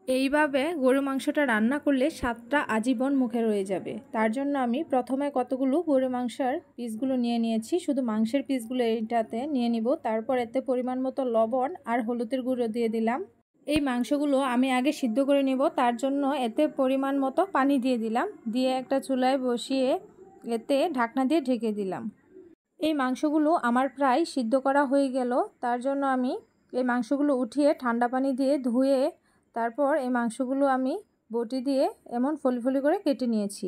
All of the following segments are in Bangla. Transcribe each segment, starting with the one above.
এইভাবে গরু মাংসটা রান্না করলে স্বাদটা আজীবন মুখে রয়ে যাবে। তার জন্য আমি প্রথমে কতগুলো গরু মাংসের পিসগুলো নিয়ে নিয়েছি, শুধু মাংসের পিসগুলো এইটাতে নিয়ে নিব। তারপর এতে পরিমাণ মতো লবণ আর হলুদের গুঁড়ো দিয়ে দিলাম। এই মাংসগুলো আমি আগে সিদ্ধ করে নেব, তার জন্য এতে পরিমাণ মতো পানি দিয়ে দিলাম। দিয়ে একটা চুলায় বসিয়ে এতে ঢাকনা দিয়ে ঢেকে দিলাম। এই মাংসগুলো আমার প্রায় সিদ্ধ করা হয়ে গেল। তার জন্য আমি এই মাংসগুলো উঠিয়ে ঠান্ডা পানি দিয়ে ধুয়ে তারপর এই মাংসগুলো আমি বটি দিয়ে এমন ফলি ফলি করে কেটে নিয়েছি।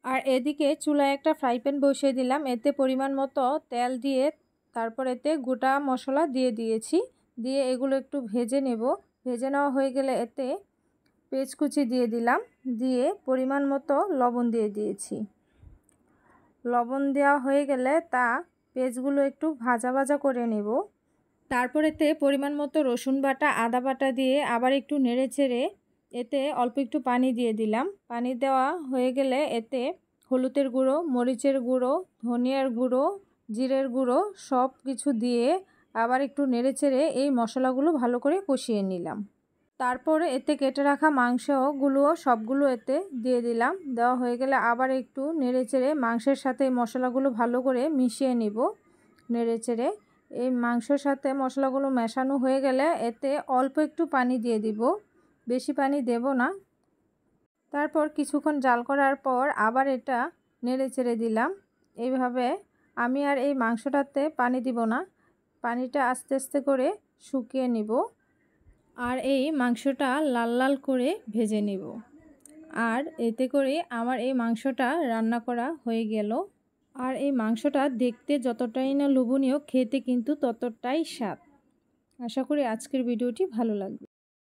আর এদিকে চুলায় একটা ফ্রাই প্যান বসিয়ে দিলাম। এতে পরিমাণ মতো তেল দিয়ে তারপর এতে গোটা মশলা দিয়ে দিয়েছি। দিয়ে এগুলো একটু ভেজে নেব। ভেজে নেওয়া হয়ে গেলে এতে পেঁয়াজ কুচি দিয়ে দিলাম। দিয়ে পরিমাণ মতো লবণ দিয়ে দিয়েছি। লবণ দেওয়া হয়ে গেলে তা পেঁয়াজগুলো একটু ভাজা ভাজা করে নেব। তারপর এতে পরিমাণ মতো রসুন বাটা, আদা বাটা দিয়ে আবার একটু নেড়ে চেড়ে এতে অল্প একটু পানি দিয়ে দিলাম। পানি দেওয়া হয়ে গেলে এতে হলুদের গুঁড়ো, মরিচের গুঁড়ো, ধনিয়ার গুঁড়ো, জিরের গুঁড়ো সব কিছু দিয়ে আবার একটু নেড়ে চেড়ে এই মশলাগুলো ভালো করে কষিয়ে নিলাম। তারপরে এতে কেটে রাখা মাংসগুলো সবগুলো এতে দিয়ে দিলাম। দেওয়া হয়ে গেলে আবার একটু নেড়ে চেড়ে মাংসের সাথে মশলাগুলো ভালো করে মিশিয়ে নিব। নেড়ে চেড়ে এই মাংসের সাথে মশলাগুলো মেশানো হয়ে গেলে এতে অল্প একটু পানি দিয়ে দিব, বেশি পানি দেব না। তারপর কিছুক্ষণ জাল করার পর আবার এটা নেড়ে চেড়ে দিলাম। এইভাবে আমি আর এই মাংসটাতে পানি দিব না, পানিটা আস্তে আস্তে করে শুকিয়ে নিব। আর এই মাংসটা লাল লাল করে ভেজে নেব। আর এতে করে আমার এই মাংসটা রান্না করা হয়ে গেল। আর এই মাংসটা দেখতে যতটাই না লোভনীয়, খেতে কিন্তু ততটাই স্বাদ। আশা করি আজকের ভিডিওটি ভালো লাগবে।